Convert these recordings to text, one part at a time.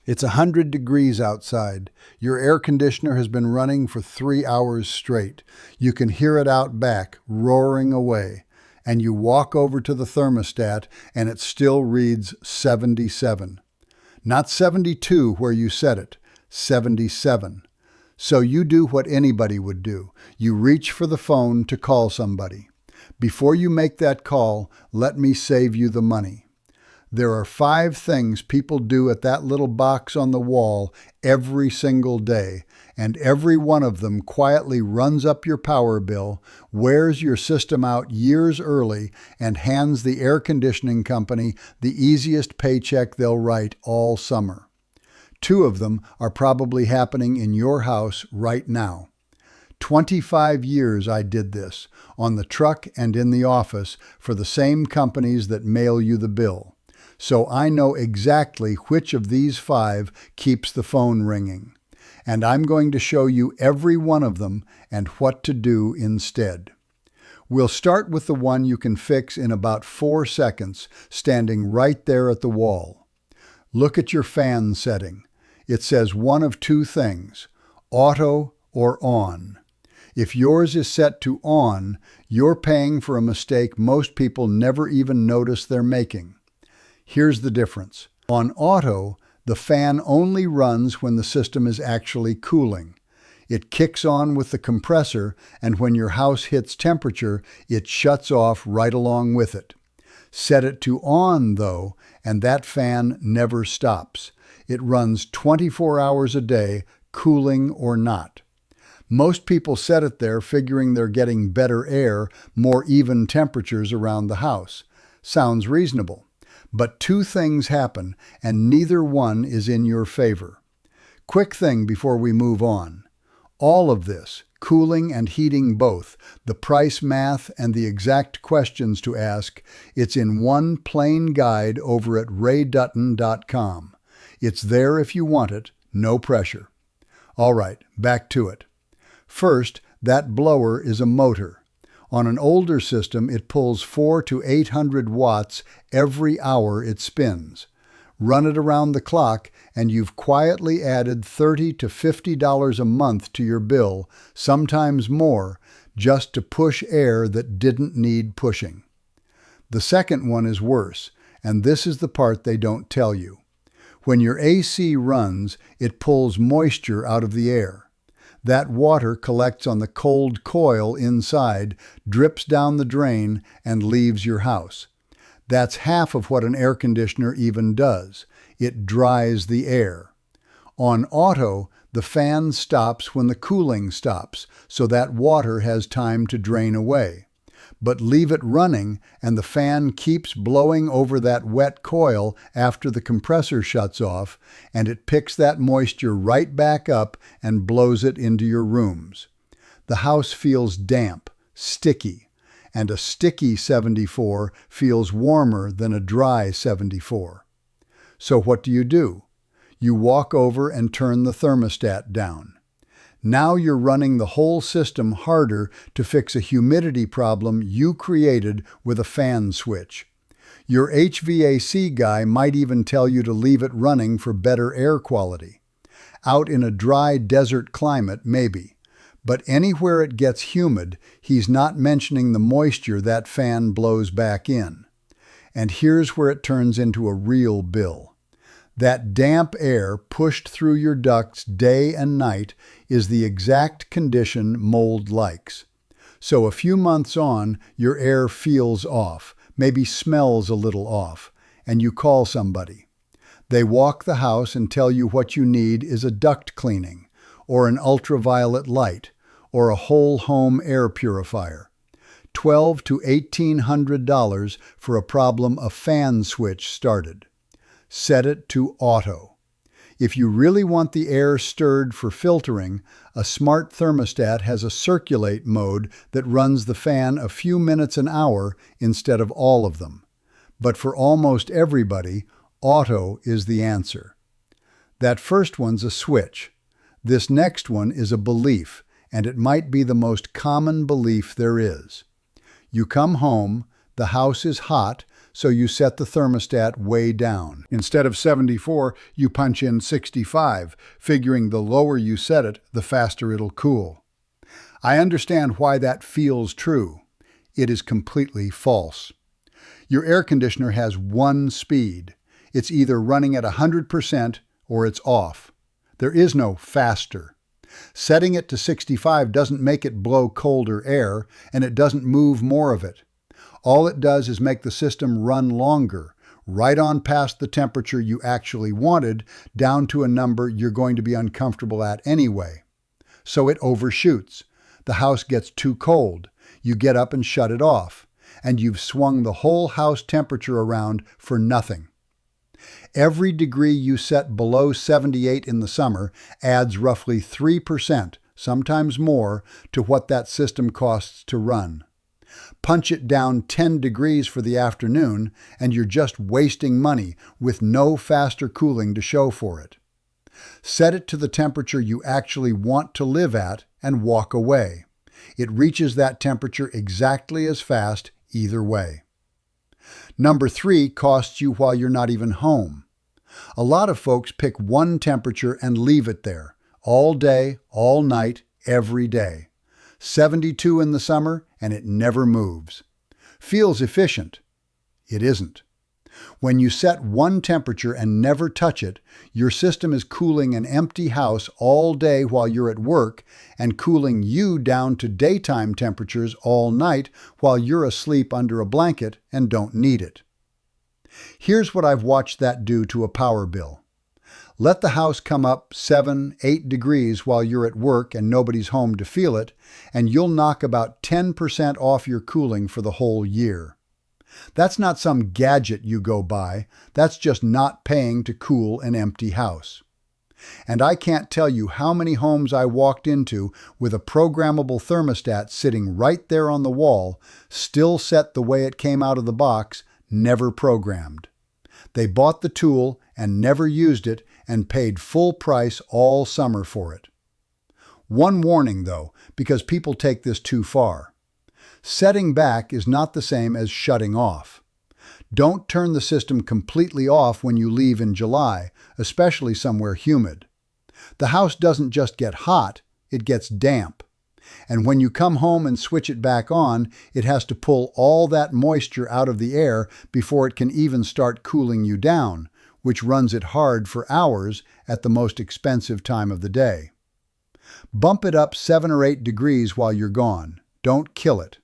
It's 100 degrees outside. Your air conditioner has been running for 3 hours straight. You can hear it out back, roaring away. And you walk over to the thermostat and it still reads 77. Not 72 where you set it, 77. So you do what anybody would do. You reach for the phone to call somebody. Before you make that call, let me save you the money. There are 5 things people do at that little box on the wall every single day, and every one of them quietly runs up your power bill, wears your system out years early, and hands the air conditioning company the easiest paycheck they'll write all summer. 2 of them are probably happening in your house right now. 25 years I did this, on the truck and in the office, for the same companies that mail you the bill. So I know exactly which of these 5 keeps the phone ringing. And I'm going to show you every one of them and what to do instead. We'll start with the one you can fix in about 4 seconds, standing right there at the wall. Look at your fan setting. It says one of 2 things, auto or on. If yours is set to on, you're paying for a mistake most people never even notice they're making. Here's the difference. On auto, the fan only runs when the system is actually cooling. It kicks on with the compressor, and when your house hits temperature, it shuts off right along with it. Set it to on, though, and that fan never stops. It runs 24 hours a day, cooling or not. Most people set it there figuring they're getting better air, more even temperatures around the house. Sounds reasonable. But 2 things happen, and neither one is in your favor. Quick thing before we move on. All of this, cooling and heating both, the price math and the exact questions to ask, it's in one plain guide over at raydutton.com. It's there if you want it, no pressure. All right, back to it. First, that blower is a motor. On an older system, it pulls 400 to 800 watts every hour it spins. Run it around the clock, and you've quietly added $30 to $50 a month to your bill, sometimes more, just to push air that didn't need pushing. The second one is worse, and this is the part they don't tell you. When your AC runs, it pulls moisture out of the air. That water collects on the cold coil inside, drips down the drain, and leaves your house. That's half of what an air conditioner even does. It dries the air. On auto, the fan stops when the cooling stops, so that water has time to drain away. But leave it running, and the fan keeps blowing over that wet coil after the compressor shuts off, and it picks that moisture right back up and blows it into your rooms. The house feels damp, sticky, and a sticky 74 feels warmer than a dry 74. So what do? You walk over and turn the thermostat down. Now you're running the whole system harder to fix a humidity problem you created with a fan switch. Your HVAC guy might even tell you to leave it running for better air quality. Out in a dry desert climate, maybe. But anywhere it gets humid, he's not mentioning the moisture that fan blows back in. And here's where it turns into a real bill. That damp air pushed through your ducts day and night is the exact condition mold likes. So a few months on, your air feels off, maybe smells a little off, and you call somebody. They walk the house and tell you what you need is a duct cleaning, or an ultraviolet light, or a whole home air purifier. $1,200 to $1,800 for a problem a fan switch started. Set it to auto. If you really want the air stirred for filtering, a smart thermostat has a circulate mode that runs the fan a few minutes an hour instead of all of them. But for almost everybody, auto is the answer. That first one's a switch. This next one is a belief, and it might be the most common belief there is. You come home, the house is hot, so you set the thermostat way down. Instead of 74, you punch in 65, figuring the lower you set it, the faster it'll cool. I understand why that feels true. It is completely false. Your air conditioner has one speed. It's either running at 100% or it's off. There is no faster. Setting it to 65 doesn't make it blow colder air, and it doesn't move more of it. All it does is make the system run longer, right on past the temperature you actually wanted, down to a number you're going to be uncomfortable at anyway. So it overshoots. The house gets too cold. You get up and shut it off, and you've swung the whole house temperature around for nothing. Every degree you set below 78 in the summer adds roughly 3%, sometimes more, to what that system costs to run. Punch it down 10 degrees for the afternoon, and you're just wasting money with no faster cooling to show for it. Set it to the temperature you actually want to live at and walk away. It reaches that temperature exactly as fast either way. Number 3 costs you while you're not even home. A lot of folks pick one temperature and leave it there, all day, all night, every day. 72 in the summer, and it never moves. Feels efficient. It isn't. When you set one temperature and never touch it, your system is cooling an empty house all day while you're at work and cooling you down to daytime temperatures all night while you're asleep under a blanket and don't need it. Here's what I've watched that do to a power bill. Let the house come up 7, 8 degrees while you're at work and nobody's home to feel it, and you'll knock about 10% off your cooling for the whole year. That's not some gadget you go buy. That's just not paying to cool an empty house. And I can't tell you how many homes I walked into with a programmable thermostat sitting right there on the wall, still set the way it came out of the box, never programmed. They bought the tool and never used it and paid full price all summer for it. One warning though, because people take this too far. Setting back is not the same as shutting off. Don't turn the system completely off when you leave in July, especially somewhere humid. The house doesn't just get hot, it gets damp. And when you come home and switch it back on, it has to pull all that moisture out of the air before it can even start cooling you down, which runs it hard for hours at the most expensive time of the day. Bump it up 7 or 8 degrees while you're gone. Don't kill it.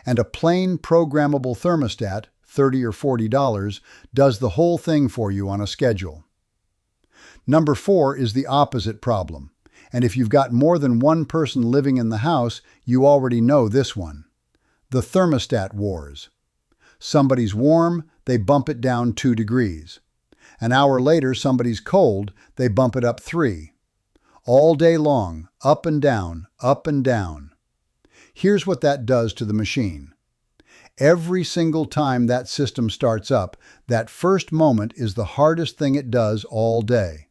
And a plain programmable thermostat, $30 or $40, does the whole thing for you on a schedule. Number 4 is the opposite problem. And if you've got more than one person living in the house, you already know this one. The thermostat wars. Somebody's warm, they bump it down 2 degrees. An hour later, somebody's cold, they bump it up 3. All day long, up and down, up and down. Here's what that does to the machine. Every single time that system starts up, that first moment is the hardest thing it does all day.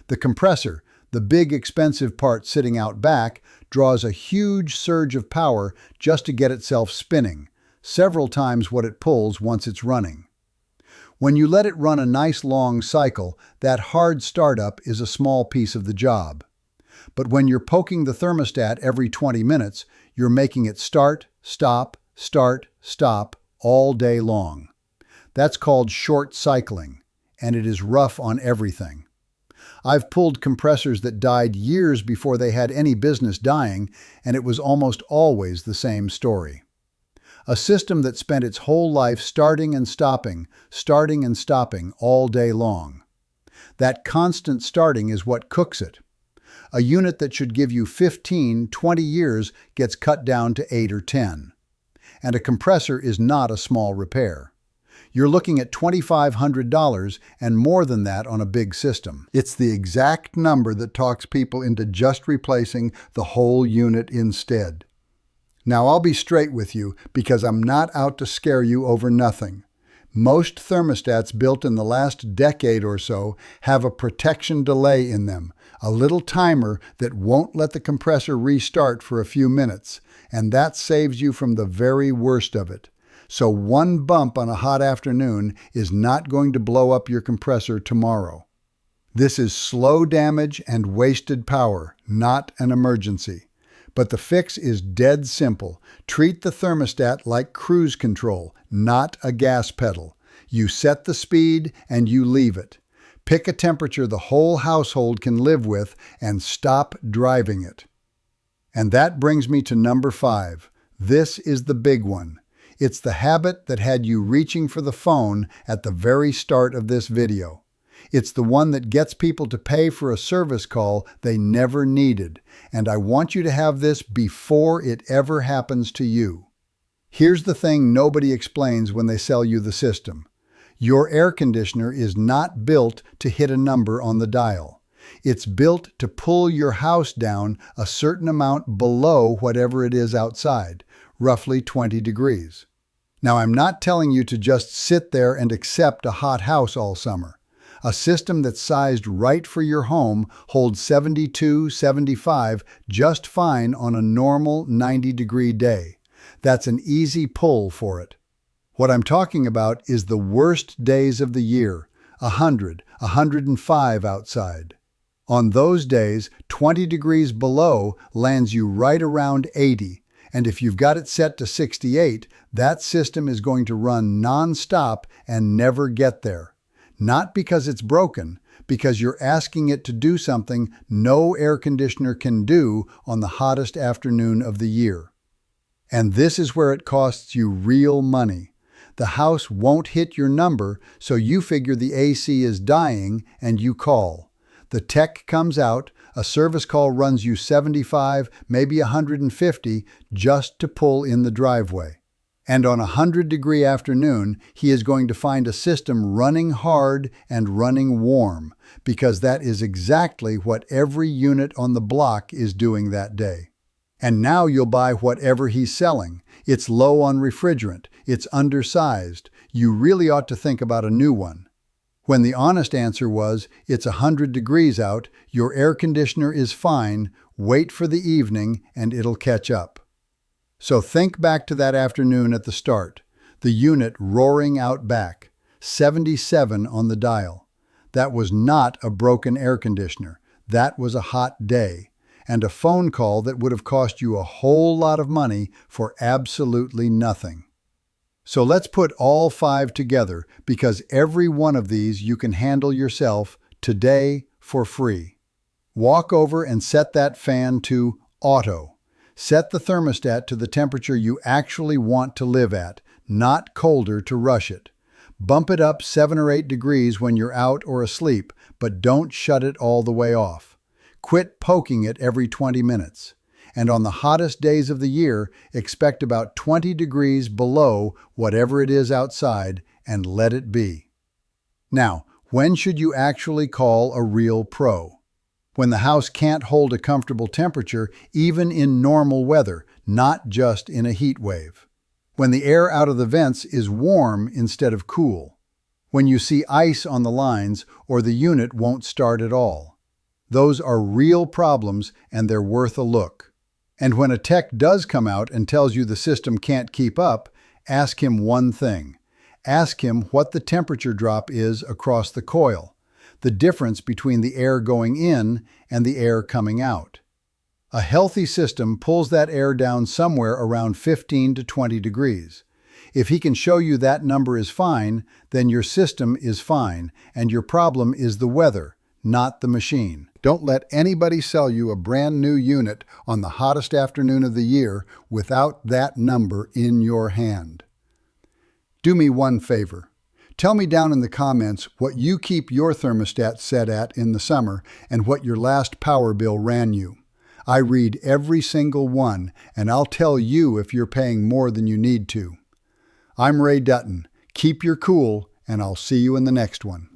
The compressor, the big expensive part sitting out back, draws a huge surge of power just to get itself spinning, several times what it pulls once it's running. When you let it run a nice long cycle, that hard startup is a small piece of the job. But when you're poking the thermostat every 20 minutes, you're making it start, stop, all day long. That's called short cycling, and it is rough on everything. I've pulled compressors that died years before they had any business dying, and it was almost always the same story. A system that spent its whole life starting and stopping all day long. That constant starting is what cooks it. A unit that should give you 15, 20 years gets cut down to 8 or 10. And a compressor is not a small repair. You're looking at $2,500 and more than that on a big system. It's the exact number that talks people into just replacing the whole unit instead. Now I'll be straight with you because I'm not out to scare you over nothing. Most thermostats built in the last decade or so have a protection delay in them, a little timer that won't let the compressor restart for a few minutes, and that saves you from the very worst of it. So one bump on a hot afternoon is not going to blow up your compressor tomorrow. This is slow damage and wasted power, not an emergency. But the fix is dead simple. Treat the thermostat like cruise control, not a gas pedal. You set the speed and you leave it. Pick a temperature the whole household can live with and stop driving it. And that brings me to number 5. This is the big one. It's the habit that had you reaching for the phone at the very start of this video. It's the one that gets people to pay for a service call they never needed, and I want you to have this before it ever happens to you. Here's the thing nobody explains when they sell you the system. Your air conditioner is not built to hit a number on the dial. It's built to pull your house down a certain amount below whatever it is outside, roughly 20 degrees. Now, I'm not telling you to just sit there and accept a hot house all summer. A system that's sized right for your home holds 72, 75 just fine on a normal 90-degree day. That's an easy pull for it. What I'm talking about is the worst days of the year, 100, 105 outside. On those days, 20 degrees below lands you right around 80, and if you've got it set to 68, that system is going to run non-stop and never get there. Not because it's broken, because you're asking it to do something no air conditioner can do on the hottest afternoon of the year. And this is where it costs you real money. The house won't hit your number, so you figure the AC is dying and you call. The tech comes out, a service call runs you 75, maybe 150 just to pull in the driveway. And on a 100-degree afternoon, he is going to find a system running hard and running warm, because that is exactly what every unit on the block is doing that day. And now you'll buy whatever he's selling. It's low on refrigerant. It's undersized. You really ought to think about a new one. When the honest answer was, it's 100 degrees out, your air conditioner is fine, wait for the evening and it'll catch up. So think back to that afternoon at the start, the unit roaring out back, 77 on the dial. That was not a broken air conditioner. That was a hot day, and a phone call that would have cost you a whole lot of money for absolutely nothing. So let's put all 5 together, because every one of these you can handle yourself today for free. Walk over and set that fan to auto. Set the thermostat to the temperature you actually want to live at, not colder to rush it. Bump it up 7 or 8 degrees when you're out or asleep, but don't shut it all the way off. Quit poking it every 20 minutes. And on the hottest days of the year, expect about 20 degrees below whatever it is outside and let it be. Now, when should you actually call a real pro? When the house can't hold a comfortable temperature, even in normal weather, not just in a heat wave. When the air out of the vents is warm instead of cool. When you see ice on the lines or the unit won't start at all. Those are real problems and they're worth a look. And when a tech does come out and tells you the system can't keep up, ask him one thing. Ask him what the temperature drop is across the coil. The difference between the air going in and the air coming out. A healthy system pulls that air down somewhere around 15 to 20 degrees. If he can show you that number is fine, then your system is fine, and your problem is the weather, not the machine. Don't let anybody sell you a brand new unit on the hottest afternoon of the year without that number in your hand. Do me one favor. Tell me down in the comments what you keep your thermostat set at in the summer and what your last power bill ran you. I read every single one, and I'll tell you if you're paying more than you need to. I'm Dutton. Keep your cool, and I'll see you in the next one.